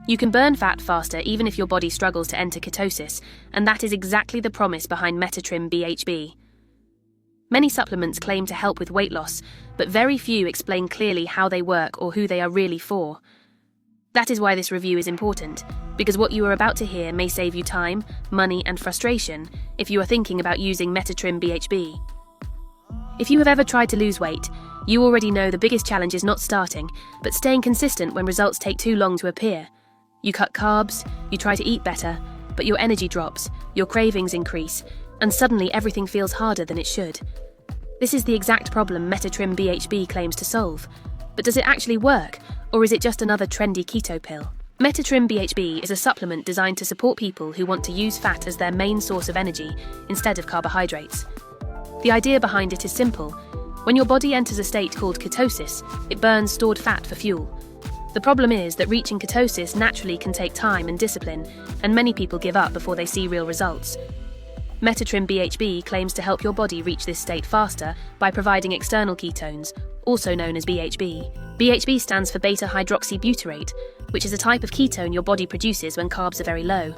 You can burn fat faster even if your body struggles to enter ketosis, and that is exactly the promise behind MetaTrim BHB. Many supplements claim to help with weight loss, but very few explain clearly how they work or who they are really for. That is why this review is important, because what you are about to hear may save you time, money, and frustration if you are thinking about using MetaTrim BHB. If you have ever tried to lose weight, you already know the biggest challenge is not starting, but staying consistent when results take too long to appear. You cut carbs, you try to eat better, but your energy drops, your cravings increase, and suddenly everything feels harder than it should. This is the exact problem MetaTrim BHB claims to solve. But does it actually work, or is it just another trendy keto pill? MetaTrim BHB is a supplement designed to support people who want to use fat as their main source of energy instead of carbohydrates. The idea behind it is simple. When your body enters a state called ketosis, it burns stored fat for fuel. The problem is that reaching ketosis naturally can take time and discipline, and many people give up before they see real results. MetaTrim BHB claims to help your body reach this state faster by providing external ketones, also known as BHB. BHB stands for beta-hydroxybutyrate, which is a type of ketone your body produces when carbs are very low.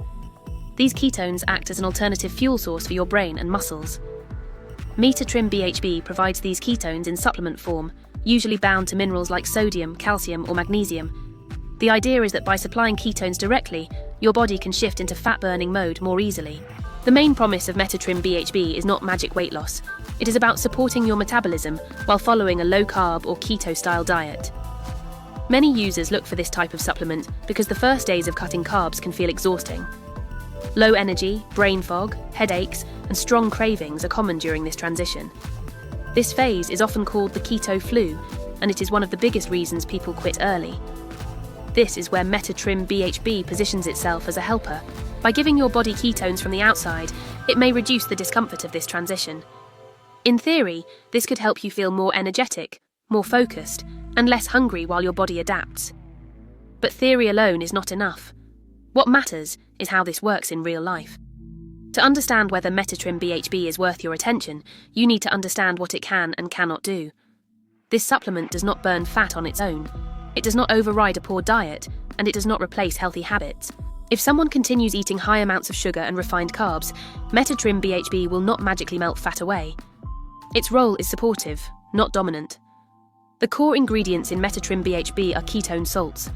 These ketones act as an alternative fuel source for your brain and muscles. MetaTrim BHB provides these ketones in supplement form, usually bound to minerals like sodium, calcium, or magnesium. The idea is that by supplying ketones directly, your body can shift into fat-burning mode more easily. The main promise of MetaTrim BHB is not magic weight loss. It is about supporting your metabolism while following a low-carb or keto-style diet. Many users look for this type of supplement because the first days of cutting carbs can feel exhausting. Low energy, brain fog, headaches, and strong cravings are common during this transition. This phase is often called the keto flu, and it is one of the biggest reasons people quit early. This is where MetaTrim BHB positions itself as a helper. By giving your body ketones from the outside, it may reduce the discomfort of this transition. In theory, this could help you feel more energetic, more focused, and less hungry while your body adapts. But theory alone is not enough. What matters is how this works in real life. To understand whether MetaTrim BHB is worth your attention, you need to understand what it can and cannot do. This supplement does not burn fat on its own. It does not override a poor diet, and it does not replace healthy habits. If someone continues eating high amounts of sugar and refined carbs, MetaTrim BHB will not magically melt fat away. Its role is supportive, not dominant. The core ingredients in MetaTrim BHB are ketone salts.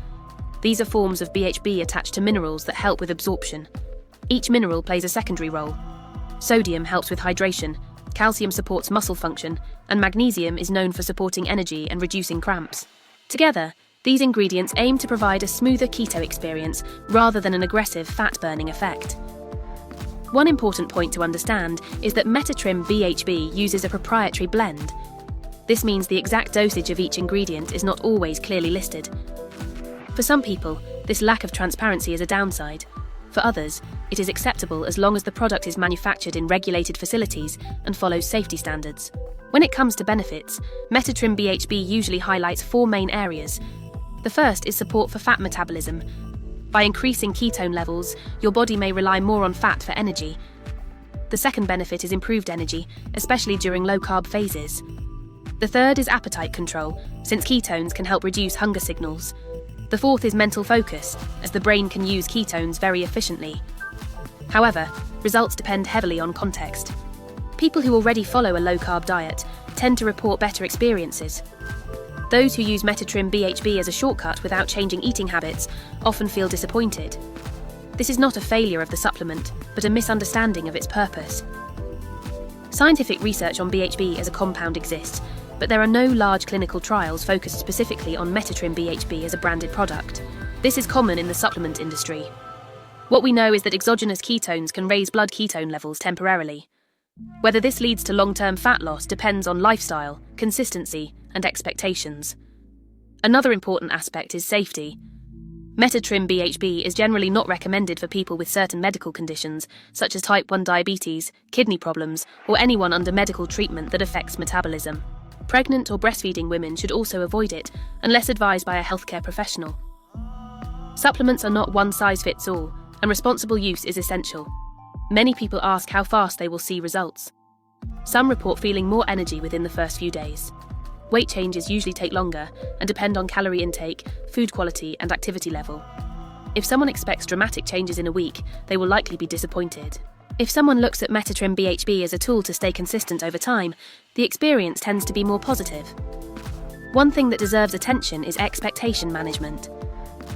These are forms of BHB attached to minerals that help with absorption. Each mineral plays a secondary role. Sodium helps with hydration, calcium supports muscle function, and magnesium is known for supporting energy and reducing cramps. Together, these ingredients aim to provide a smoother keto experience rather than an aggressive fat-burning effect. One important point to understand is that MetaTrim BHB uses a proprietary blend. This means the exact dosage of each ingredient is not always clearly listed. For some people, this lack of transparency is a downside. For others, it is acceptable as long as the product is manufactured in regulated facilities and follows safety standards. When it comes to benefits, MetaTrim BHB usually highlights 4 main areas. The first is support for fat metabolism. By increasing ketone levels, your body may rely more on fat for energy. The second benefit is improved energy, especially during low-carb phases. The third is appetite control, since ketones can help reduce hunger signals. The fourth is mental focus, as the brain can use ketones very efficiently. However, results depend heavily on context. People who already follow a low-carb diet tend to report better experiences. Those who use MetaTrim BHB as a shortcut without changing eating habits often feel disappointed. This is not a failure of the supplement, but a misunderstanding of its purpose. Scientific research on BHB as a compound exists, but there are no large clinical trials focused specifically on MetaTrim BHB as a branded product. This is common in the supplement industry. What we know is that exogenous ketones can raise blood ketone levels temporarily. Whether this leads to long-term fat loss depends on lifestyle, consistency, and expectations. Another important aspect is safety. MetaTrim BHB is generally not recommended for people with certain medical conditions, such as type 1 diabetes, kidney problems, or anyone under medical treatment that affects metabolism. Pregnant or breastfeeding women should also avoid it, unless advised by a healthcare professional. Supplements are not one-size-fits-all, and responsible use is essential. Many people ask how fast they will see results. Some report feeling more energy within the first few days. Weight changes usually take longer and depend on calorie intake, food quality, and activity level. If someone expects dramatic changes in a week, they will likely be disappointed. If someone looks at MetaTrim BHB as a tool to stay consistent over time, the experience tends to be more positive. One thing that deserves attention is expectation management.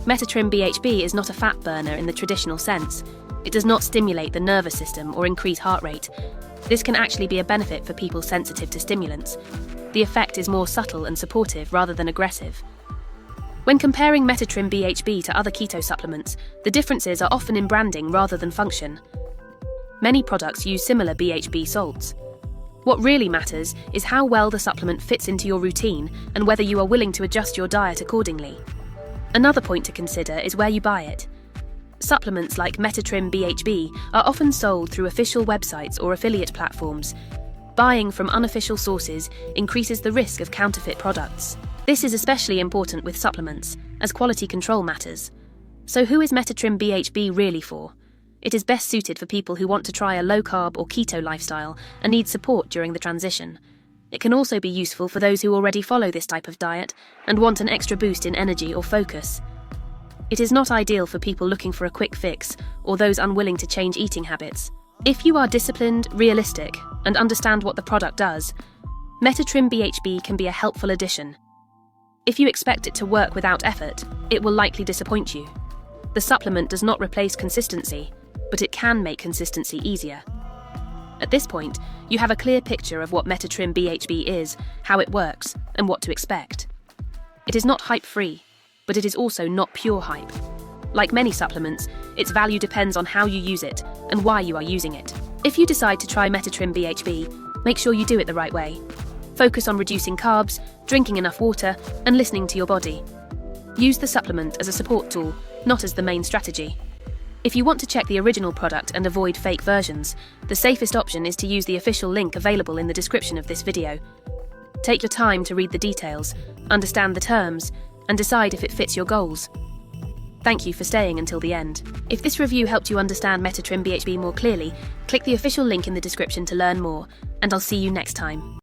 MetaTrim BHB is not a fat burner in the traditional sense. It does not stimulate the nervous system or increase heart rate. This can actually be a benefit for people sensitive to stimulants. The effect is more subtle and supportive rather than aggressive. When comparing MetaTrim BHB to other keto supplements, the differences are often in branding rather than function. Many products use similar BHB salts. What really matters is how well the supplement fits into your routine and whether you are willing to adjust your diet accordingly. Another point to consider is where you buy it. Supplements like MetaTrim BHB are often sold through official websites or affiliate platforms. Buying from unofficial sources increases the risk of counterfeit products. This is especially important with supplements, as quality control matters. So who is MetaTrim BHB really for? It is best suited for people who want to try a low-carb or keto lifestyle and need support during the transition. It can also be useful for those who already follow this type of diet and want an extra boost in energy or focus. It is not ideal for people looking for a quick fix or those unwilling to change eating habits. If you are disciplined, realistic, and understand what the product does, MetaTrim BHB can be a helpful addition. If you expect it to work without effort, it will likely disappoint you. The supplement does not replace consistency, but it can make consistency easier. At this point, you have a clear picture of what MetaTrim BHB is, how it works, and what to expect. It is not hype-free, but it is also not pure hype. Like many supplements, its value depends on how you use it and why you are using it. If you decide to try MetaTrim BHB, make sure you do it the right way. Focus on reducing carbs, drinking enough water, and listening to your body. Use the supplement as a support tool, not as the main strategy. If you want to check the original product and avoid fake versions, the safest option is to use the official link available in the description of this video. Take your time to read the details, understand the terms, and decide if it fits your goals. Thank you for staying until the end. If this review helped you understand MetaTrim BHB more clearly, click the official link in the description to learn more, and I'll see you next time.